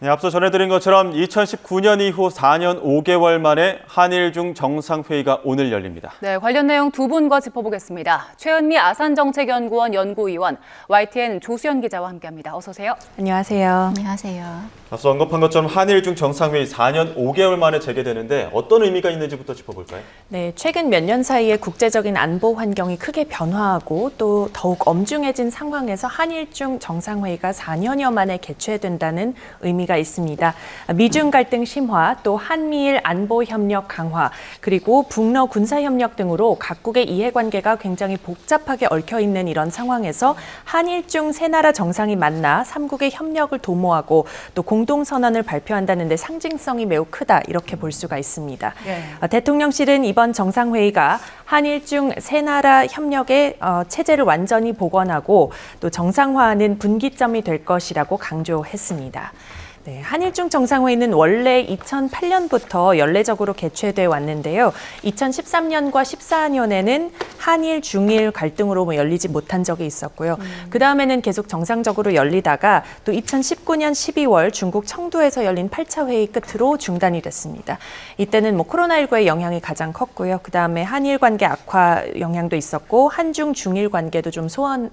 앞서 전해드린 것처럼 2019년 이후 4년 5개월 만에 한일중 정상회의가 오늘 열립니다. 네, 관련 내용 두 분과 짚어보겠습니다. 최은미 아산정책연구원 연구위원, YTN 조수연 기자와 함께합니다. 어서 오세요. 안녕하세요. 안녕하세요. 앞서 언급한 것처럼 한일중 정상회의 4년 5개월 만에 재개되는데 어떤 의미가 있는지부터 짚어볼까요? 네, 최근 몇 년 사이에 국제적인 안보 환경이 크게 변화하고 또 더욱 엄중해진 상황에서 한일중 정상회의가 4년여 만에 개최된다는 의미가 있습니다. 미중 갈등 심화, 또 한미일 안보 협력 강화, 그리고 북러 군사 협력 등으로 각국의 이해관계가 굉장히 복잡하게 얽혀 있는 이런 상황에서 한일중 세 나라 정상이 만나 삼국의 협력을 도모하고 또 공동선언을 발표한다는 데 상징성이 매우 크다, 이렇게 볼 수가 있습니다. 네. 대통령실은 이번 정상회의가 한일중 세 나라 협력의 체제를 완전히 복원하고 또 정상화하는 분기점이 될 것이라고 강조했습니다. 네, 한일중 정상회의는 원래 2008년부터 연례적으로 개최돼 왔는데요. 2013년과 14년에는 한일, 중일 갈등으로 열리지 못한 적이 있었고요. 그다음에는 계속 정상적으로 열리다가 또 2019년 12월 중국 청두에서 열린 8차 회의 끝으로 중단이 됐습니다. 이때는 코로나19의 영향이 가장 컸고요. 그다음에 한일 관계 악화 영향도 있었고 한중, 중일 관계도 좀 소원한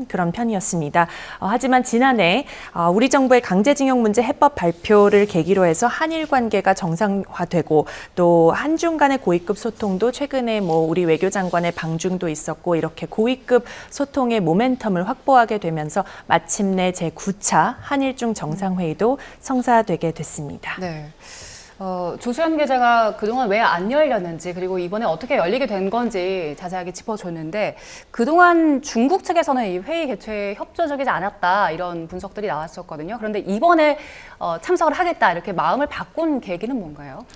그런 편이었습니다. 하지만 지난해 우리 정부의 강제징용 문제 해법 발표를 계기로 해서 한일 관계가 정상화되고 또 한중 간의 고위급 소통도 최근에 우리 외교장관의 방중도 있었고 이렇게 고위급 소통의 모멘텀을 확보하게 되면서 마침내 제9차 한일중 정상회의도 성사되게 됐습니다. 네. 조수연 기자가 그동안 왜 안 열렸는지 그리고 이번에 어떻게 열리게 된 건지 자세하게 짚어줬는데 그동안 중국 측에서는 이 회의 개최에 협조적이지 않았다 이런 분석들이 나왔었거든요. 그런데 이번에 참석을 하겠다 이렇게 마음을 바꾼 계기는 뭔가요?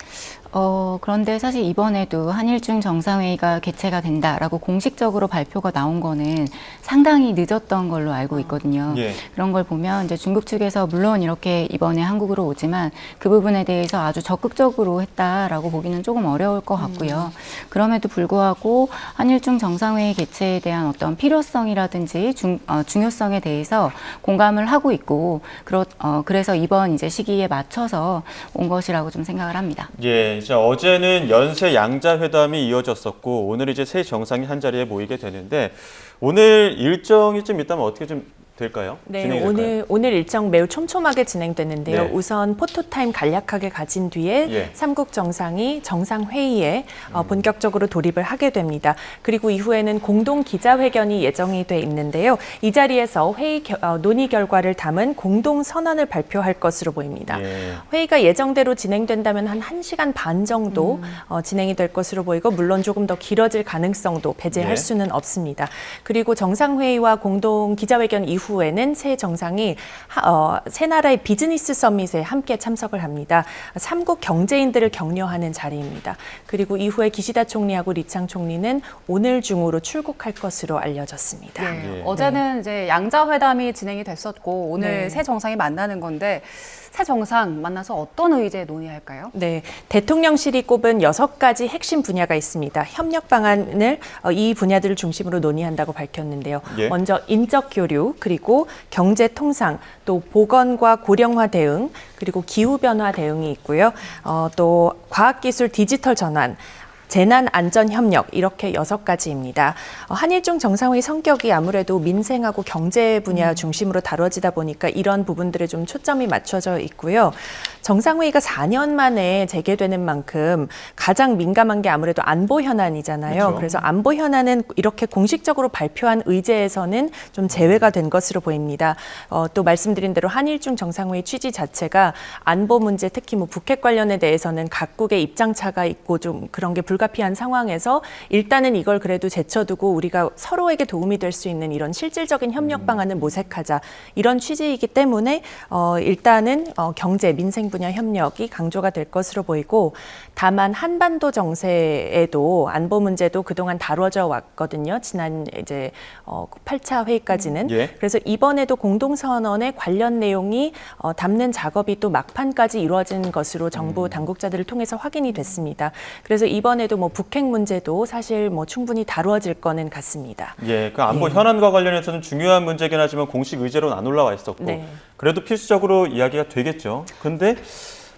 그런데 사실 이번에도 한일중 정상회의가 개최가 된다라고 공식적으로 발표가 나온 거는 상당히 늦었던 걸로 알고 있거든요. 예. 그런 걸 보면 이제 중국 측에서 물론 이렇게 이번에 한국으로 오지만 그 부분에 대해서 아주 적극적으로 했다라고 보기는 조금 어려울 것 같고요. 그럼에도 불구하고 한일중 정상회의 개최에 대한 어떤 필요성이라든지 중요성에 대해서 공감을 하고 있고 그래서 이번 이제 시기에 맞춰서 온 것이라고 좀 생각을 합니다. 예, 이제 어제는 연쇄 양자회담이 이어졌었고 오늘 이제 세 정상이 한 자리에 모이게 되는데 오늘 일정이 좀 있다면 어떻게 좀 될까요? 네, 오늘 일정 매우 촘촘하게 진행됐는데요. 네. 우선 포토타임 간략하게 가진 뒤에 예. 삼국 정상이 정상회의에 본격적으로 돌입을 하게 됩니다. 그리고 이후에는 공동 기자회견이 예정이 돼 있는데요. 이 자리에서 회의 논의 결과를 담은 공동 선언을 발표할 것으로 보입니다. 예. 회의가 예정대로 진행된다면 한 1시간 반 정도 진행이 될 것으로 보이고 물론 조금 더 길어질 가능성도 배제할 예. 수는 없습니다. 그리고 정상회의와 공동 기자회견 이후에는 세 정상이 세 나라의 비즈니스 서밋에 함께 참석을 합니다. 삼국 경제인들을 격려하는 자리입니다. 그리고 이후에 기시다 총리하고 리창 총리는 오늘 중으로 출국할 것으로 알려졌습니다. 네. 예. 어제는 이제 양자회담이 진행이 됐었고 오늘 네. 세 정상이 만나는 건데 세 정상 만나서 어떤 의제 논의할까요? 네, 대통령실이 꼽은 6가지 핵심 분야가 있습니다. 협력 방안을 이 분야들을 중심으로 논의한다고 밝혔는데요. 예. 먼저 인적 교류, 그리고 경제 통상, 또 보건과 고령화 대응, 그리고 기후 변화 대응이 있고요. 또 과학기술 디지털 전환, 재난안전협력 이렇게 6가지입니다. 한일중 정상회의 성격이 아무래도 민생하고 경제 분야 중심으로 다뤄지다 보니까 이런 부분들에 좀 초점이 맞춰져 있고요. 정상회의가 4년 만에 재개되는 만큼 가장 민감한 게 아무래도 안보 현안이잖아요. 그렇죠. 그래서 안보 현안은 이렇게 공식적으로 발표한 의제에서는 좀 제외가 된 것으로 보입니다. 또 말씀드린 대로 한일중 정상회의 취지 자체가 안보 문제, 특히 북핵 관련에 대해서는 각국의 입장차가 있고 좀 그런 게 불가피한 상황에서 일단은 이걸 그래도 제쳐두고 우리가 서로에게 도움이 될 수 있는 이런 실질적인 협력 방안을 모색하자 이런 취지이기 때문에 일단은 경제, 민생 분야 협력이 강조가 될 것으로 보이고 다만 한반도 정세에도 안보 문제도 그동안 다뤄져 왔거든요. 지난 이제 8차 회의까지는. 예. 그래서 이번에도 공동선언에 관련 내용이 담는 작업이 또 막판까지 이루어진 것으로 정부 당국자들을 통해서 확인이 됐습니다. 그래서 이번에도 이후에도 뭐 북핵 문제도 사실 뭐 충분히 다루어질 거는 같습니다. 예, 그 안보 현안과 관련해서는 중요한 문제긴 하지만 공식 의제로는 안 올라와 있었고 네. 그래도 필수적으로 이야기가 되겠죠. 근데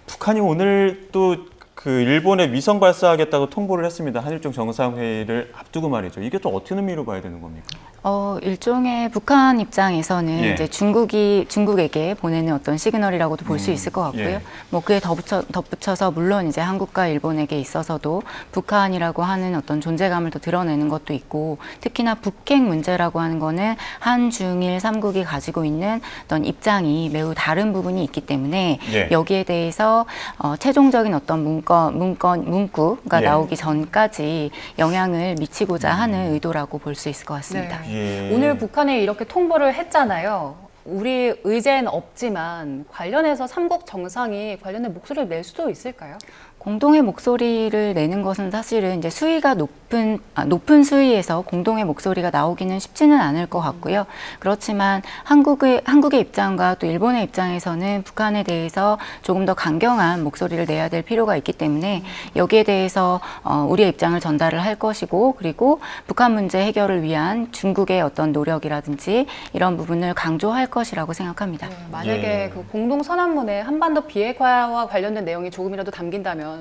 북한이 오늘 또 그 일본에 위성 발사하겠다고 통보를 했습니다. 한일중 정상회의를 앞두고 말이죠. 이게 또 어떤 의미로 봐야 되는 겁니까? 일종의 북한 입장에서는 예. 이제 중국에게 보내는 어떤 시그널이라고도 볼 수 있을 것 같고요. 예. 뭐 그에 덧붙여서 물론 이제 한국과 일본에게 있어서도 북한이라고 하는 어떤 존재감을 더 드러내는 것도 있고, 특히나 북핵 문제라고 하는 거는 한중일 삼국이 가지고 있는 어떤 입장이 매우 다른 부분이 있기 때문에 예. 여기에 대해서 최종적인 어떤 문구가 예. 나오기 전까지 영향을 미치고자 하는 의도라고 볼 수 있을 것 같습니다. 네. 예. 오늘 북한이 이렇게 통보를 했잖아요. 우리 의제는 없지만 관련해서 삼국 정상이 관련된 목소리를 낼 수도 있을까요? 공동의 목소리를 내는 것은 사실은 이제 수위가 높은 수위에서 공동의 목소리가 나오기는 쉽지는 않을 것 같고요. 그렇지만 한국의 입장과 또 일본의 입장에서는 북한에 대해서 조금 더 강경한 목소리를 내야 될 필요가 있기 때문에 여기에 대해서 우리의 입장을 전달을 할 것이고, 그리고 북한 문제 해결을 위한 중국의 어떤 노력이라든지 이런 부분을 강조할 것이라고 생각합니다. 네, 만약에 예. 그 공동선언문에 한반도 비핵화와 관련된 내용이 조금이라도 담긴다면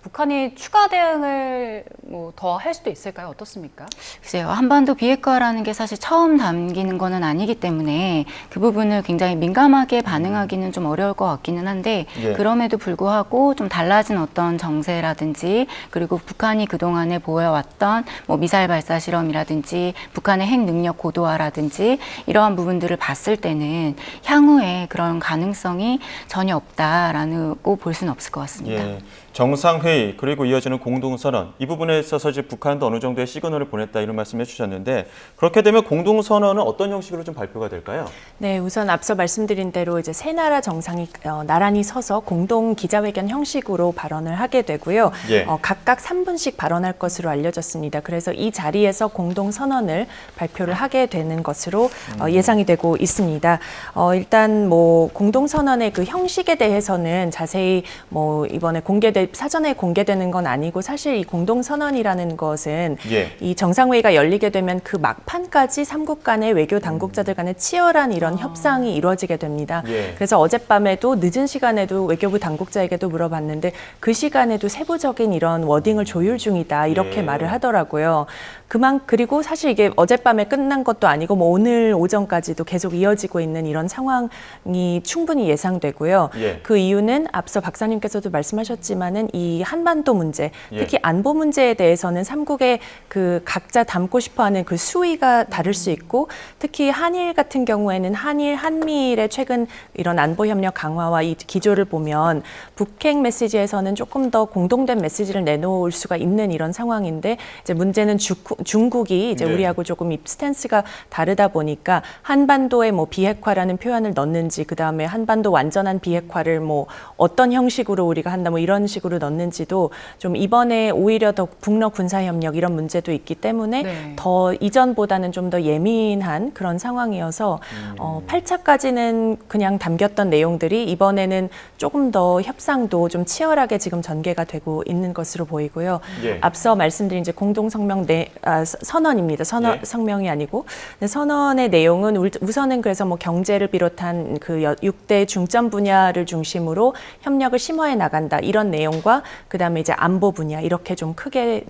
북한이 추가 대응을 뭐 더 할 수도 있을까요? 어떻습니까? 글쎄요, 한반도 비핵화라는 게 사실 처음 담기는 거는 아니기 때문에 그 부분을 굉장히 민감하게 반응하기는 좀 어려울 것 같기는 한데, 예. 그럼에도 불구하고 좀 달라진 어떤 정세라든지, 그리고 북한이 그동안에 보여왔던 뭐 미사일 발사 실험이라든지 북한의 핵 능력 고도화라든지 이러한 부분들을 봤을 때는 향후에 그런 가능성이 전혀 없다라고 볼 수는 없을 것 같습니다. 예. 정상회의 그리고 이어지는 공동선언, 이 부분에 있어서 이제 북한도 어느 정도의 시그널을 보냈다 이런 말씀해 주셨는데, 그렇게 되면 공동선언은 어떤 형식으로 좀 발표가 될까요? 네, 우선 앞서 말씀드린 대로 이제 세 나라 정상이 나란히 서서 공동 기자회견 형식으로 발언을 하게 되고요. 예. 각각 3분씩 발언할 것으로 알려졌습니다. 그래서 이 자리에서 공동 선언을 발표를 하게 되는 것으로 예상이 되고 있습니다. 일단 뭐 공동 선언의 그 형식에 대해서는 자세히 뭐 이번에 사전에 공개되는 건 아니고, 사실 이 공동 선언이라는 것은 예. 이 정상회의가 열리게 되면 그 막판까지 삼국 간의 외교 당국자들 간의 치열한 이런 협상이 이루어지게 됩니다. 예. 그래서 어젯밤에도 늦은 시간에도 외교부 당국자에게도 물어봤는데 그 시간에도 세부적인 이런 워딩을 조율 중이다 이렇게 예. 말을 하더라고요. 그리고 사실 이게 어젯밤에 끝난 것도 아니고 뭐 오늘 오전까지도 계속 이어지고 있는 이런 상황이 충분히 예상되고요. 예. 그 이유는 앞서 박사님께서도 말씀하셨지만은 이 한반도 문제, 예. 특히 안보 문제에 대해서는 삼국의 그 각자 담고 싶어하는 그 수위가 다를 수 있고, 특히 한일 같은 경우에는 한미일의 최근 이런 안보 협력 강화와 이 기조를 보면 북핵 메시지에서는 조금 더 공동된 메시지를 내놓을 수가 있는 이런 상황인데, 이제 문제는 중국이 이제 네. 우리하고 조금 스탠스가 다르다 보니까 한반도에 뭐 비핵화라는 표현을 넣는지, 그 다음에 한반도 완전한 비핵화를 뭐 어떤 형식으로 우리가 한다 뭐 이런 식으로 넣는지도 좀 이번에 오히려 더 북러 군사협력 이런 문제도 있기 때문에 네. 더 이전보다는 좀 더 예민한 그런 상황이어서 8차까지는 그냥 담겼던 내용들이 이번에는 조금 더 협상도 좀 치열하게 지금 전개가 되고 있는 것으로 보이고요. 예. 앞서 말씀드린 이제 공동성명 선언입니다. 예. 성명이 아니고. 근데 선언의 내용은 우선은 그래서 뭐 경제를 비롯한 그 6대 중점 분야를 중심으로 협력을 심화해 나간다 이런 내용과, 그다음에 이제 안보 분야 이렇게 좀 크게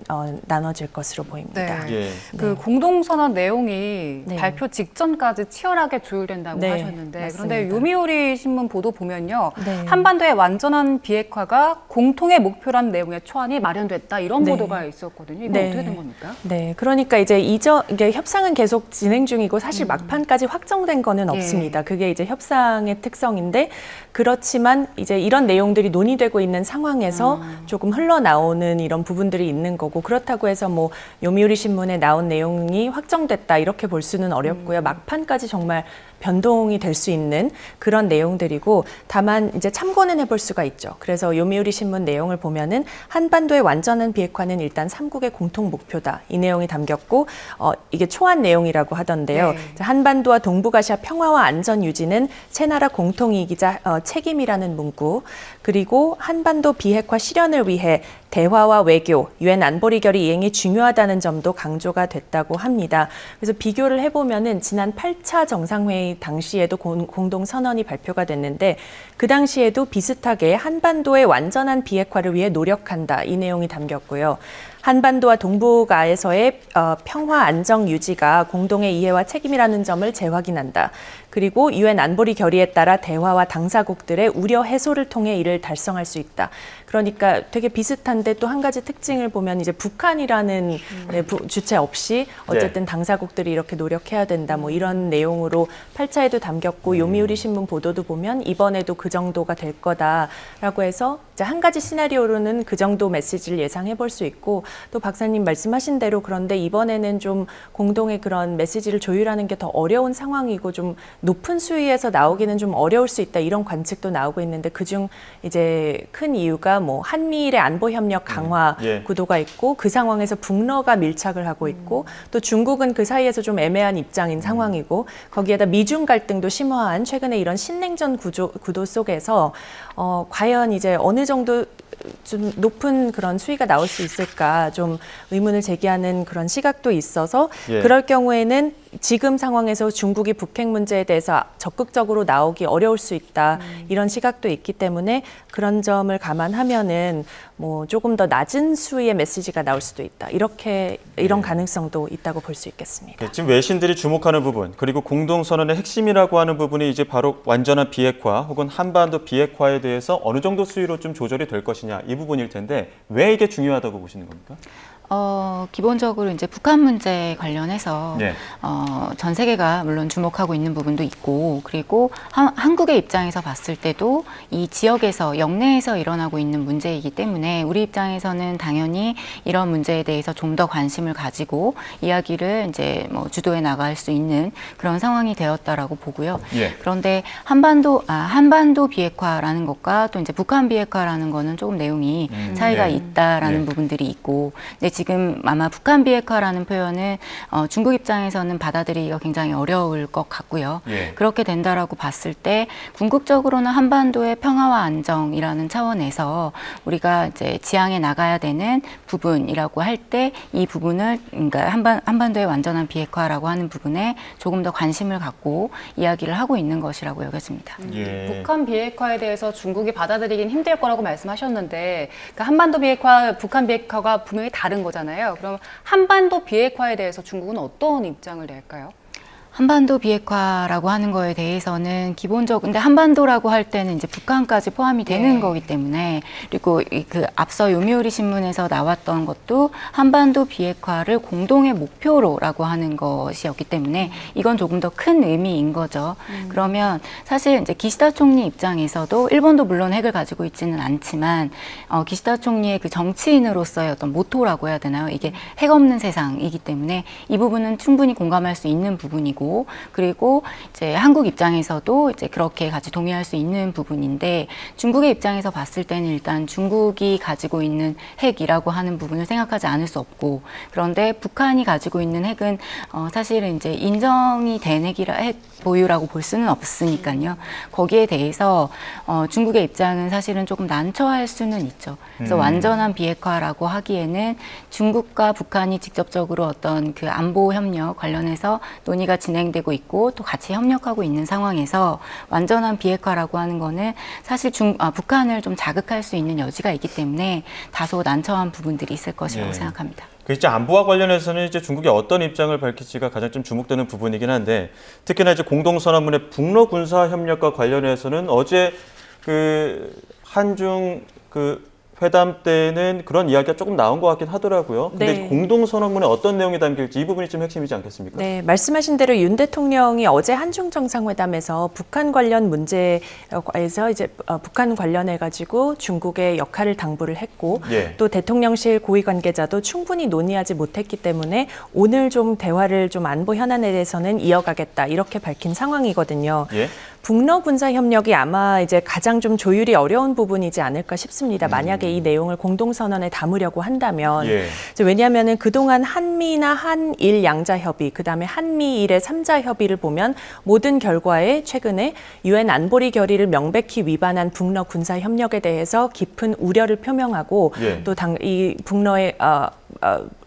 나눠질 것으로 보입니다. 네. 예. 그 공동선언 내용이 네. 발표 직전까지 치열하게 조율된다고 네, 하셨는데, 맞습니다. 그런데 요미우리 신문 보도 보면요, 네. 한반도의 완전한 비핵화가 공통의 목표라는 내용의 초안이 마련됐다 이런 네. 보도가 있었거든요. 이건 네. 어떻게 된 겁니까? 네, 그러니까 이제 이게 협상은 계속 진행 중이고 사실 막판까지 확정된 거는 예. 없습니다. 그게 이제 협상의 특성인데, 그렇지만 이제 이런 내용들이 논의되고 있는 상황에서 조금 흘러나오는 이런 부분들이 있는 거고, 그렇다고 해서 뭐 요미우리 신문에 나온 내용이 확정됐다 이렇게 볼 수는 어렵고요. 막판까지 정말 변동이 될 수 있는 그런 내용들이고, 다만 이제 참고는 해볼 수가 있죠. 그래서 요미우리 신문 내용을 보면은 한반도의 완전한 비핵화는 일단 삼국의 공통 목표다. 이 내용 내용이 담겼고 이게 초안 내용이라고 하던데요. 네. 한반도와 동북아시아 평화와 안전 유지는 세 나라 공통이익이자 책임이라는 문구, 그리고 한반도 비핵화 실현을 위해 대화와 외교, 유엔 안보리 결의 이행이 중요하다는 점도 강조가 됐다고 합니다. 그래서 비교를 해보면은 지난 8차 정상회의 당시에도 공동 선언이 발표가 됐는데 그 당시에도 비슷하게 한반도의 완전한 비핵화를 위해 노력한다, 이 내용이 담겼고요. 한반도와 동북아에서의 평화 안정 유지가 공동의 이해와 책임이라는 점을 재확인한다. 그리고 유엔 안보리 결의에 따라 대화와 당사국들의 우려 해소를 통해 이를 달성할 수 있다. 그러니까 되게 비슷한데 또 한 가지 특징을 보면 이제 북한이라는 주체 없이 어쨌든 당사국들이 이렇게 노력해야 된다. 뭐 이런 내용으로 8차에도 담겼고 요미우리 신문 보도도 보면 이번에도 그 정도가 될 거다라고 해서 이제 한 가지 시나리오로는 그 정도 메시지를 예상해 볼 수 있고, 또 박사님 말씀하신 대로 그런데 이번에는 좀 공동의 그런 메시지를 조율하는 게 더 어려운 상황이고 좀 높은 수위에서 나오기는 좀 어려울 수 있다, 이런 관측도 나오고 있는데 그중 이제 큰 이유가 뭐 한미일의 안보 협력 강화 구도가 있고 그 상황에서 북러가 밀착을 하고 있고 또 중국은 그 사이에서 좀 애매한 입장인 상황이고 거기에다 미중 갈등도 심화한 최근에 이런 신냉전 구도 속에서 과연 이제 어느 정도 좀 높은 그런 수위가 나올 수 있을까 좀 의문을 제기하는 그런 시각도 있어서 그럴 경우에는 지금 상황에서 중국이 북핵 문제에 대해서 적극적으로 나오기 어려울 수 있다, 이런 시각도 있기 때문에 그런 점을 감안하면은 뭐 조금 더 낮은 수위의 메시지가 나올 수도 있다, 이런 가능성도 있다고 볼 수 있겠습니다. 지금 외신들이 주목하는 부분, 그리고 공동선언의 핵심이라고 하는 부분이 이제 바로 완전한 비핵화 혹은 한반도 비핵화에 대해서 어느 정도 수위로 좀 조절이 될 것이냐, 이 부분일 텐데 왜 이게 중요하다고 보시는 겁니까? 기본적으로 이제 북한 문제 관련해서 전 세계가 물론 주목하고 있는 부분도 있고, 그리고 한국의 입장에서 봤을 때도 이 지역에서 영내에서 일어나고 있는 문제이기 때문에 우리 입장에서는 당연히 이런 문제에 대해서 좀 더 관심을 가지고 이야기를 이제 뭐 주도해 나갈 수 있는 그런 상황이 되었다라고 보고요. 그런데 한반도 비핵화라는 것과 또 이제 북한 비핵화라는 거는 조금 내용이 차이가 있다라는 부분들이 있고, 근데 지금 아마 북한 비핵화라는 표현은 중국 입장에서는 받아들이기가 굉장히 어려울 것 같고요. 그렇게 된다라고 봤을 때 궁극적으로는 한반도의 평화와 안정이라는 차원에서 우리가 이제 지향해 나가야 되는 부분이라고 할 때 이 부분을, 그러니까 한반도의 완전한 비핵화라고 하는 부분에 조금 더 관심을 갖고 이야기를 하고 있는 것이라고 여겨집니다. 북한 비핵화에 대해서 중국이 받아들이긴 힘들 거라고 말씀하셨는데, 그러니까 한반도 비핵화, 북한 비핵화가 분명히 다른 거잖아요. 그럼 한반도 비핵화에 대해서 중국은 어떤 입장을 낼까요? 한반도 비핵화라고 하는 거에 대해서는 기본적으로, 근데 한반도라고 할 때는 이제 북한까지 포함이 되는 거기 때문에, 그리고 그 앞서 요미우리 신문에서 나왔던 것도 한반도 비핵화를 공동의 목표로라고 하는 것이었기 때문에 이건 조금 더 큰 의미인 거죠. 그러면 사실 이제 기시다 총리 입장에서도 일본도 물론 핵을 가지고 있지는 않지만 기시다 총리의 그 정치인으로서의 어떤 모토라고 해야 되나요? 이게 핵 없는 세상이기 때문에 이 부분은 충분히 공감할 수 있는 부분이고, 그리고 이제 한국 입장에서도 이제 그렇게 같이 동의할 수 있는 부분인데, 중국의 입장에서 봤을 때는 일단 중국이 가지고 있는 핵이라고 하는 부분을 생각하지 않을 수 없고, 그런데 북한이 가지고 있는 핵은 사실은 이제 인정이 된 핵 보유라고 볼 수는 없으니까요. 거기에 대해서 중국의 입장은 사실은 조금 난처할 수는 있죠. 그래서 완전한 비핵화라고 하기에는 중국과 북한이 직접적으로 어떤 그 안보 협력 관련해서 논의가 진행되고 있고 또 같이 협력하고 있는 상황에서 완전한 비핵화라고 하는 거는 사실 북한을 좀 자극할 수 있는 여지가 있기 때문에 다소 난처한 부분들이 있을 것이라고 생각합니다. 그 이제 안보와 관련해서는 이제 중국이 어떤 입장을 밝힐지가 가장 좀 주목되는 부분이긴 한데, 특히나 이제 공동선언문의 북러 군사 협력과 관련해서는 어제 그 한중 그 회담 때는 그런 이야기가 조금 나온 것 같긴 하더라고요. 근데 공동선언문에 어떤 내용이 담길지 이 부분이 좀 핵심이지 않겠습니까? 네, 말씀하신 대로 윤 대통령이 어제 한중 정상회담에서 북한 관련 문제에서 이제 북한 관련해 가지고 중국의 역할을 당부를 했고, 또 대통령실 고위 관계자도 충분히 논의하지 못했기 때문에 오늘 좀 대화를 좀 안보 현안에 대해서는 이어가겠다, 이렇게 밝힌 상황이거든요. 북러 군사 협력이 아마 이제 가장 좀 조율이 어려운 부분이지 않을까 싶습니다. 만약에 만약에 이 내용을 공동선언에 담으려고 한다면 예. 왜냐하면 그동안 한미나 한일 양자 협의, 그다음에 한미일의 3자 협의를 보면 모든 결과에 최근에 유엔 안보리 결의를 명백히 위반한 북러 군사 협력에 대해서 깊은 우려를 표명하고 예. 또 이 북러의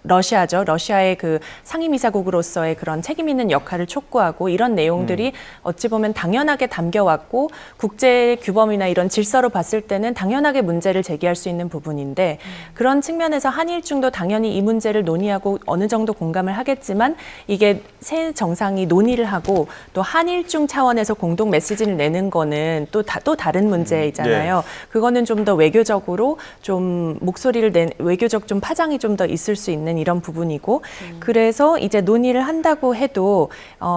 러시아죠. 러시아의 그 상임이사국으로서의 그런 책임 있는 역할을 촉구하고 이런 내용들이 어찌 보면 당연하게 담겨왔고 국제 규범이나 이런 질서로 봤을 때는 당연하게 문제를 제기할 수 있는 부분인데 그런 측면에서 한일중도 당연히 이 문제를 논의하고 어느 정도 공감을 하겠지만 이게 새 정상이 논의를 하고 또 한일중 차원에서 공동 메시지를 내는 거는 또 다른 문제이잖아요. 그거는 좀 더 외교적으로 좀 목소리를 외교적 좀 파장이 좀 더 있을 수 있는 이런 부분이고 그래서 이제 논의를 한다고 해도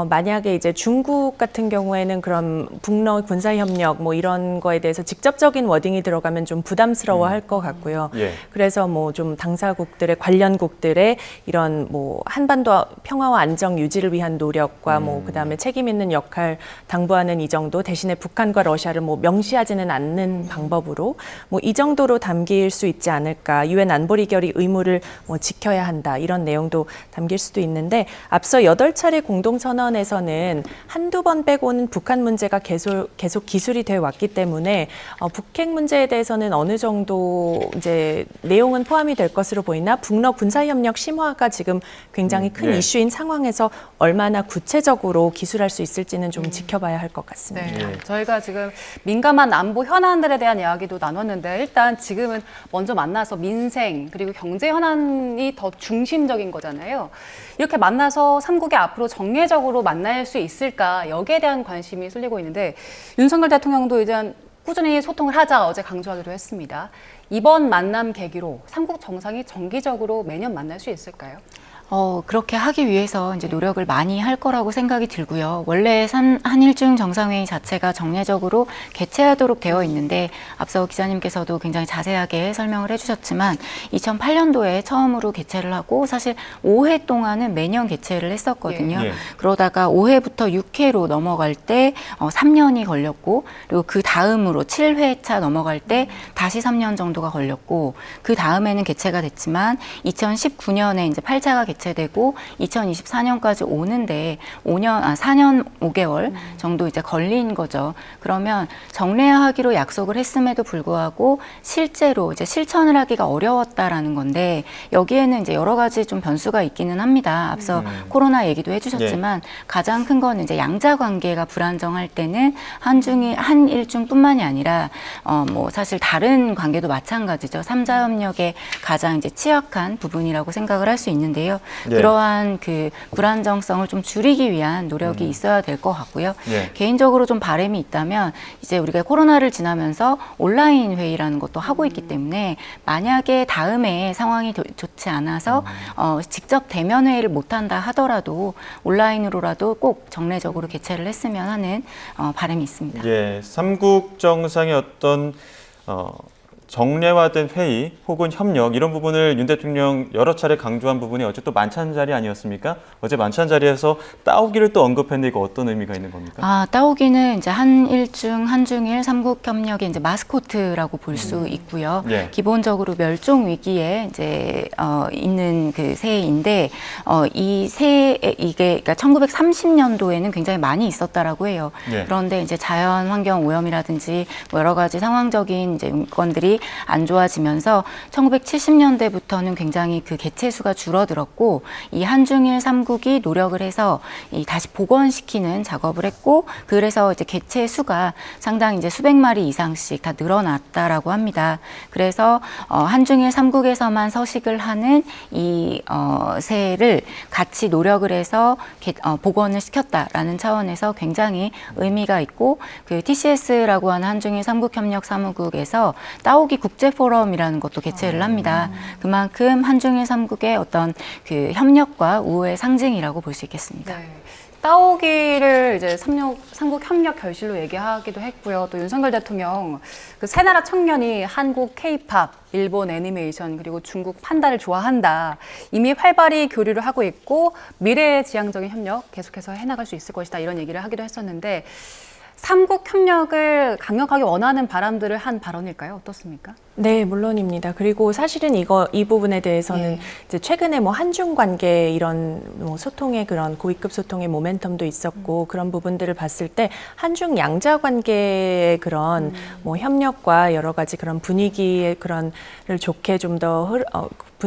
만약에 이제 중국 같은 경우에는 그런 북러 군사협력 뭐 이런 거에 대해서 직접적인 워딩이 들어가면 좀 부담스러워할 것 같고요. 예. 그래서 뭐 좀 당사국들의 관련국들의 이런 뭐 한반도 평화와 안정 유지를 위한 노력과 뭐 그다음에 책임 있는 역할 당부하는 이 정도 대신에 북한과 러시아를 뭐 명시하지는 않는 방법으로 뭐 이 정도로 담길 수 있지 않을까. 유엔 안보리 결의 의무를 뭐 지켜야 한다. 이런 내용도 담길 수도 있는데 앞서 8차례 공동선언에서는 한두 번 빼고는 북한 문제가 계속 기술이 되어 왔기 때문에 북핵 문제에 대해서는 어느 정도 이제 내용은 포함이 될 것으로 보이나 북러 군사협력 심화가 지금 굉장히 큰 이슈인 상황에서 얼마나 구체적으로 기술할 수 있을지는 좀 지켜봐야 할 것 같습니다. 네, 저희가 지금 민감한 안보 현안들에 대한 이야기도 나눴는데 일단 지금은 먼저 만나서 민생 그리고 경제 현안이 더 중심적인 거잖아요. 이렇게 만나서 삼국이 앞으로 정례적으로 만날 수 있을까 여기에 대한 관심이 쏠리고 있는데 윤석열 대통령도 이제 꾸준히 소통을 하자 어제 강조하기도 했습니다. 이번 만남 계기로 삼국 정상이 정기적으로 매년 만날 수 있을까요? 그렇게 하기 위해서 이제 노력을 많이 할 거라고 생각이 들고요. 원래 한일중 정상회의 자체가 정례적으로 개최하도록 되어 있는데 앞서 기자님께서도 굉장히 자세하게 설명을 해주셨지만 2008년도에 처음으로 개최를 하고 사실 5회 동안은 매년 개최를 했었거든요. 예. 그러다가 5회부터 6회로 넘어갈 때 3년이 걸렸고 그리고 그 다음으로 7회차 넘어갈 때 다시 3년 정도가 걸렸고 그 다음에는 개최가 됐지만 2019년에 이제 8차가 개최되고 2024년까지 오는데 4년 5개월 정도 이제 걸린 거죠. 그러면 정례하기로 약속을 했음에도 불구하고 실제로 이제 실천을 하기가 어려웠다라는 건데 여기에는 이제 여러 가지 좀 변수가 있기는 합니다. 앞서 코로나 얘기도 해주셨지만 가장 큰 건 이제 양자 관계가 불안정할 때는 한일중뿐만이 아니라 뭐 사실 다른 관계도 마찬가지죠. 3자 협력의 가장 이제 취약한 부분이라고 생각을 할 수 있는데요. 네. 그러한 그 불안정성을 좀 줄이기 위한 노력이 있어야 될 것 같고요. 네. 개인적으로 좀 바람이 있다면 이제 우리가 코로나를 지나면서 온라인 회의라는 것도 하고 있기 때문에 만약에 다음에 상황이 좋지 않아서 직접 대면 회의를 못한다 하더라도 온라인으로라도 꼭 정례적으로 개최를 했으면 하는 바람이 있습니다. 예, 삼국 정상의 어떤 정례화된 회의 혹은 협력 이런 부분을 윤 대통령 여러 차례 강조한 부분이 어제 또 만찬 자리 아니었습니까? 어제 만찬 자리에서 따오기를 또 언급했는데 이거 어떤 의미가 있는 겁니까? 따오기는 이제 한일중, 한중일, 삼국협력의 이제 마스코트라고 볼 수 있고요. 예. 기본적으로 멸종 위기에 이제 있는 그 새인데 이 새 이게 그러니까 1930년도에는 굉장히 많이 있었다라고 해요. 예. 그런데 이제 자연 환경 오염이라든지 뭐 여러 가지 상황적인 이제 인권들이 안 좋아지면서 1970년대부터는 굉장히 그 개체수가 줄어들었고 이 한중일 삼국이 노력을 해서 이 다시 복원시키는 작업을 했고 그래서 이제 개체 수가 상당히 이제 수백 마리 이상씩 다 늘어났다라고 합니다. 그래서 한중일 삼국에서만 서식을 하는 이 새를 같이 노력을 해서 복원을 시켰다라는 차원에서 굉장히 의미가 있고 그 TCS라고 하는 한중일 삼국협력 사무국에서 따오기 국제 포럼이라는 것도 개최를 합니다. 그만큼 한중일 삼국의 어떤 그 협력과 우호의 상징이라고 볼 수 있겠습니다. 네. 따오기를 이제 삼국 협력 결실로 얘기하기도 했고요. 또 윤석열 대통령 그 세 나라 청년이 한국 K-팝, 일본 애니메이션 그리고 중국 판다를 좋아한다. 이미 활발히 교류를 하고 있고 미래지향적인 협력 계속해서 해나갈 수 있을 것이다. 이런 얘기를 하기도 했었는데 삼국 협력을 강력하게 원하는 바람들을 한 발언일까요? 어떻습니까? 네, 물론입니다. 그리고 사실은 이 부분에 대해서는 네. 이제 최근에 뭐 한중 관계 이런 뭐 소통의 그런 고위급 소통의 모멘텀도 있었고 그런 부분들을 봤을 때 한중 양자 관계의 그런 뭐 협력과 여러 가지 그런 분위기의 그런을 좋게 좀 더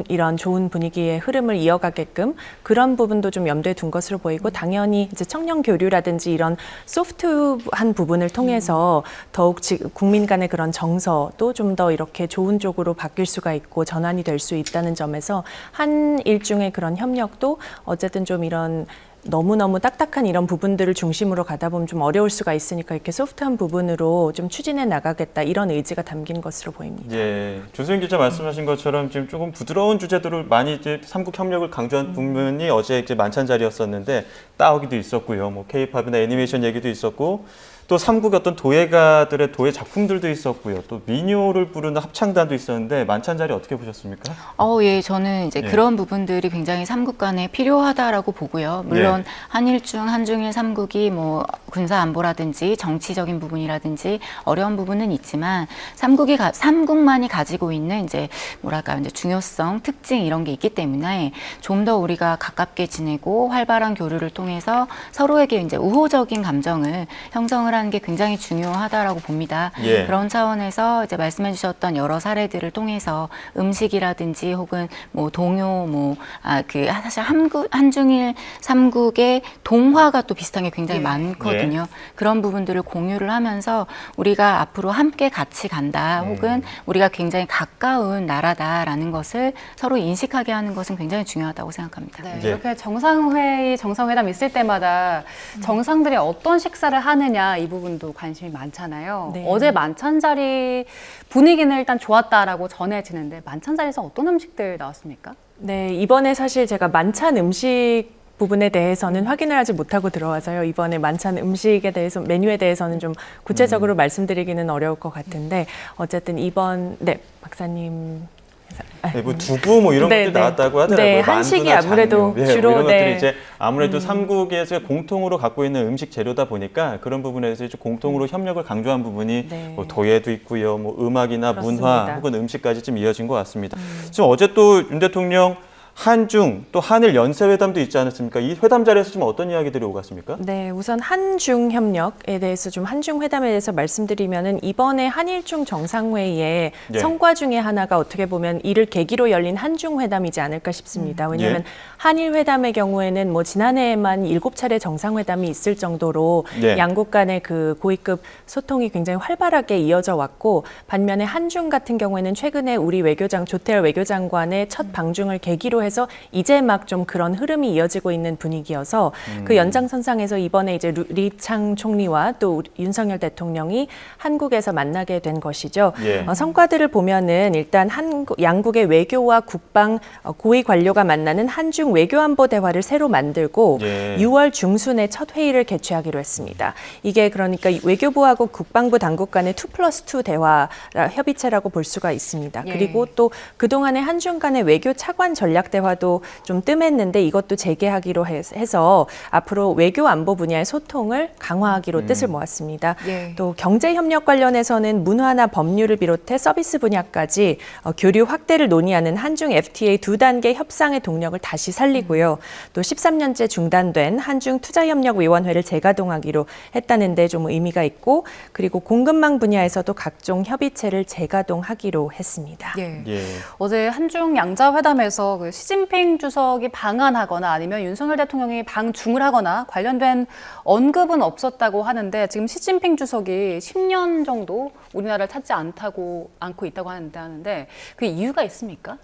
이런 좋은 분위기의 흐름을 이어가게끔 그런 부분도 좀 염두에 둔 것으로 보이고 당연히 이제 청년 교류라든지 이런 소프트한 부분을 통해서 더욱 국민 간의 그런 정서도 좀 더 이렇게 좋은 쪽으로 바뀔 수가 있고 전환이 될 수 있다는 점에서 한일중의 그런 협력도 어쨌든 좀 이런 너무너무 딱딱한 이런 부분들을 중심으로 가다 보면 좀 어려울 수가 있으니까 이렇게 소프트한 부분으로 좀 추진해 나가겠다 이런 의지가 담긴 것으로 보입니다. 예, 조수영 기자 말씀하신 것처럼 지금 조금 부드러운 주제들을 많이 이제 삼국 협력을 강조한 부분이 어제 이제 만찬 자리였었는데 따오기도 있었고요. 뭐 K-팝이나 애니메이션 얘기도 있었고 또 삼국의 어떤 도예가들의 도예 작품들도 있었고요. 또 민요를 부르는 합창단도 있었는데 만찬 자리 어떻게 보셨습니까? 예, 저는 이제 예. 그런 부분들이 굉장히 삼국 간에 필요하다라고 보고요. 물론 예. 한일중, 한중일 삼국이 뭐 군사 안보라든지 정치적인 부분이라든지 어려운 부분은 있지만 삼국만이 가지고 있는 이제 뭐랄까 이제 중요성, 특징 이런 게 있기 때문에 좀 더 우리가 가깝게 지내고 활발한 교류를 통해서 서로에게 이제 우호적인 감정을 형성을 하는 게 굉장히 중요하다라고 봅니다. 예. 그런 차원에서 이제 말씀해 주셨던 여러 사례들을 통해서 음식이라든지 혹은 뭐 동요 사실 한중일 삼국의 동화가 또 비슷한 게 굉장히 예. 많거든요. 그런 부분들을 공유를 하면서 우리가 앞으로 함께 같이 간다 혹은 우리가 굉장히 가까운 나라다라는 것을 서로 인식하게 하는 것은 굉장히 중요하다고 생각합니다. 네, 예. 이렇게 정상회담 있을 때마다 정상들이 어떤 식사를 하느냐 이 부분도 관심이 많잖아요. 네. 어제 만찬 자리 분위기는 일단 좋았다라고 전해지는데 만찬 자리에서 어떤 음식들 나왔습니까? 네, 이번에 사실 제가 만찬 음식 부분에 대해서는 확인을 하지 못하고 들어와서요. 이번에 만찬 음식에 대해서 메뉴에 대해서는 좀 구체적으로 말씀드리기는 어려울 것 같은데 어쨌든 박사님 네, 뭐 두부 뭐 이런 네, 것들이 네. 나왔다고 하더라고요. 네, 한식이 만두나 아무래도 장류. 주로, 뭐 이런 것들이 네. 이제 아무래도 삼국에서 공통으로 갖고 있는 음식 재료다 보니까 그런 부분에서 이제 공통으로 협력을 강조한 부분이 네. 뭐 도예도 있고요, 뭐 음악이나 문화 그렇습니다. 혹은 음식까지 좀 이어진 것 같습니다. 지금 어제 또 윤 대통령 한중 또 한일 연쇄회담도 있지 않았습니까? 이 회담 자리에서 좀 어떤 이야기들이 오갔습니까? 네, 우선 한중 협력에 대해서 좀 한중 회담에 대해서 말씀드리면은 이번에 한일중 정상회의의 예. 성과 중에 하나가 어떻게 보면 이를 계기로 열린 한중 회담이지 않을까 싶습니다. 왜냐하면 예. 한일 회담의 경우에는 뭐 지난해에만 7차례 정상회담이 있을 정도로 예. 양국 간의 그 고위급 소통이 굉장히 활발하게 이어져 왔고 반면에 한중 같은 경우에는 최근에 우리 조태열 외교장관의 첫 방중을 계기로 해서 이제 막 좀 그런 흐름이 이어지고 있는 분위기여서 그 연장선상에서 이번에 이제 리창 총리와 또 윤석열 대통령이 한국에서 만나게 된 것이죠. 예. 성과들을 보면은 일단 양국의 외교와 국방 고위 관료가 만나는 한중 외교안보 대화를 새로 만들고 예. 6월 중순에 첫 회의를 개최하기로 했습니다. 이게 그러니까 외교부하고 국방부 당국 간의 2+2 대화 협의체라고 볼 수가 있습니다. 예. 그리고 또 그동안의 한중 간의 외교 차관 전략 대화도 좀 뜸했는데 이것도 재개하기로 해서 앞으로 외교 안보 분야의 소통을 강화하기로 뜻을 모았습니다. 예. 또 경제 협력 관련해서는 문화나 법률을 비롯해 서비스 분야까지 교류 확대를 논의하는 한중 FTA 2단계 협상의 동력을 다시 살리고요. 또 13년째 중단된 한중 투자협력위원회를 재가동하기로 했다는데 좀 의미가 있고 그리고 공급망 분야에서도 각종 협의체를 재가동하기로 했습니다. 예. 예. 어제 한중 양자회담에서 그 시진핑 주석이 방한하거나 아니면 윤석열 대통령이 방중을 하거나 관련된 언급은 없었다고 하는데 지금 시진핑 주석이 10년 정도 우리나라를 찾지 않고 있다고 하는데 그 이유가 있습니까?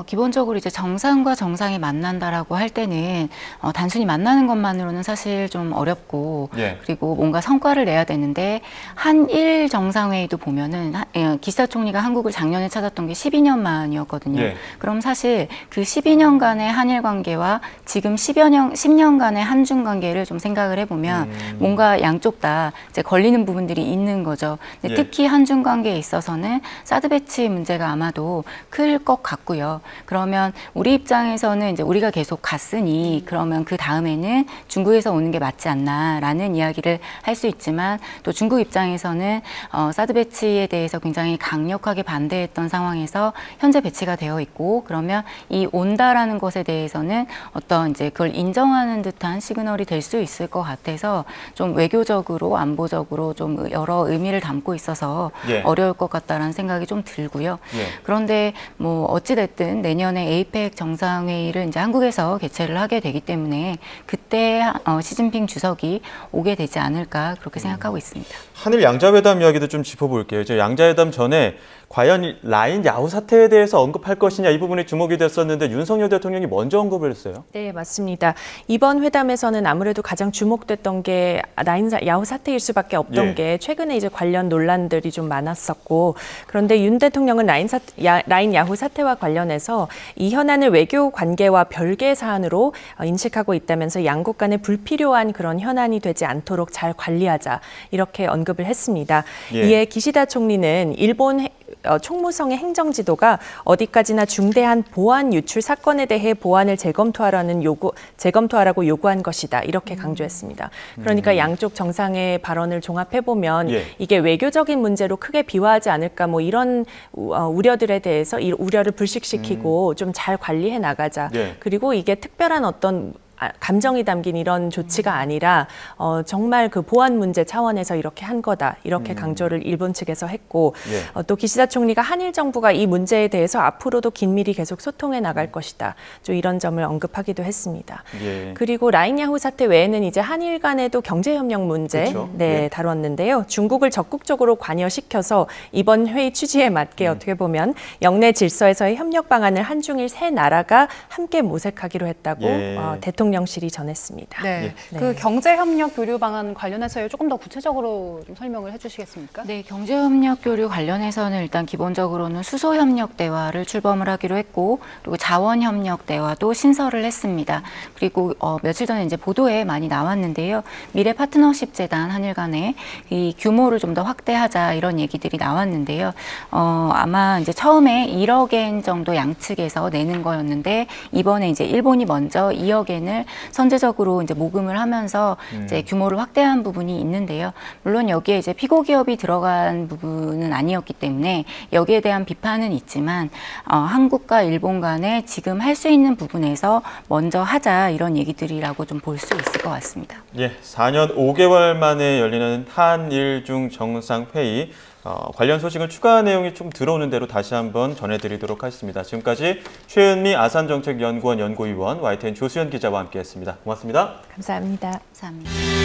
기본적으로 이제 정상과 정상이 만난다라고 할 때는 단순히 만나는 것만으로는 사실 좀 어렵고 예. 그리고 뭔가 성과를 내야 되는데 한일 정상회의도 보면은 기시다 총리가 한국을 작년에 찾았던 게 12년 만이었거든요. 예. 그럼 사실 그 12년간의 한일 관계와 지금 10년간의 한중 관계를 좀 생각을 해보면 뭔가 양쪽 다 이제 걸리는 부분들이 있는 거죠. 근데 예. 특히 한중 관계에 있어서는 사드 배치 문제가 아마도 클 것 같고요. 있고요. 그러면 우리 입장에서는 이제 우리가 계속 갔으니 그러면 그 다음에는 중국에서 오는 게 맞지 않나라는 이야기를 할 수 있지만 또 중국 입장에서는 사드 배치에 대해서 굉장히 강력하게 반대했던 상황에서 현재 배치가 되어 있고 그러면 이 온다라는 것에 대해서는 어떤 이제 그걸 인정하는 듯한 시그널이 될 수 있을 것 같아서 좀 외교적으로 안보적으로 좀 여러 의미를 담고 있어서 예. 어려울 것 같다라는 생각이 좀 들고요. 예. 그런데 뭐 어찌됐든 내년에 에이펙 정상회의를 이제 한국에서 개최를 하게 되기 때문에 그때 시진핑 주석이 오게 되지 않을까 그렇게 생각하고 있습니다. 한일 양자회담 이야기도 좀 짚어볼게요. 이제 양자회담 전에 과연 라인 야후 사태에 대해서 언급할 것이냐 이 부분이 주목이 됐었는데 윤석열 대통령이 먼저 언급을 했어요. 네, 맞습니다. 이번 회담에서는 아무래도 가장 주목됐던 게 라인 야후 사태일 수밖에 없던 예. 게 최근에 이제 관련 논란들이 좀 많았었고 그런데 윤 대통령은 라인 야후 사태와 관련해서 이 현안을 외교 관계와 별개 사안으로 인식하고 있다면서 양국 간에 불필요한 그런 현안이 되지 않도록 잘 관리하자 이렇게 언급을 했습니다. 예. 이에 기시다 총리는 일본 총무성의 행정지도가 어디까지나 중대한 보안 유출 사건에 대해 보안을 재검토하라고 요구한 것이다 이렇게 강조했습니다. 그러니까 양쪽 정상의 발언을 종합해 보면 예. 이게 외교적인 문제로 크게 비화하지 않을까 뭐 이런 우려들에 대해서 이 우려를 불식시키고 좀 잘 관리해 나가자. 예. 그리고 이게 특별한 어떤 감정이 담긴 이런 조치가 아니라 정말 그 보안 문제 차원에서 이렇게 한 거다 이렇게 강조를 일본 측에서 했고 예. 또 기시다 총리가 한일 정부가 이 문제에 대해서 앞으로도 긴밀히 계속 소통해 나갈 것이다 좀 이런 점을 언급하기도 했습니다. 예. 그리고 라인 야후 사태 외에는 이제 한일 간에도 경제협력 문제 그렇죠. 네, 예. 다뤘는데요. 중국을 적극적으로 관여시켜서 이번 회의 취지에 맞게 어떻게 보면 영내 질서에서의 협력 방안을 한중일 세 나라가 함께 모색하기로 했다고 예. 대통령실이 전했습니다. 네. 네. 그 경제협력 교류 방안 관련해서 조금 더 구체적으로 좀 설명을 해주시겠습니까? 네, 경제협력 교류 관련해서는 일단 기본적으로는 수소협력 대화를 출범을 하기로 했고, 그리고 자원협력 대화도 신설을 했습니다. 그리고 며칠 전에 이제 보도에 많이 나왔는데요. 미래 파트너십 재단 한일 간에 이 규모를 좀 더 확대하자 이런 얘기들이 나왔는데요. 아마 이제 처음에 1억 엔 정도 양측에서 내는 거였는데 이번에 이제 일본이 먼저 2억 엔을 선제적으로 이제 모금을 하면서 이제 규모를 확대한 부분이 있는데요. 물론 여기에 이제 피고 기업이 들어간 부분은 아니었기 때문에 여기에 대한 비판은 있지만 한국과 일본 간에 지금 할 수 있는 부분에서 먼저 하자 이런 얘기들이라고 좀 볼 수 있을 것 같습니다. 예, 4년 5개월 만에 열리는 한일중 정상회의 관련 소식은 추가 내용이 좀 들어오는 대로 다시 한번 전해드리도록 하겠습니다. 지금까지 최은미 아산정책연구원 연구위원 YTN 조수연 기자와 함께했습니다. 고맙습니다. 감사합니다. 감사합니다.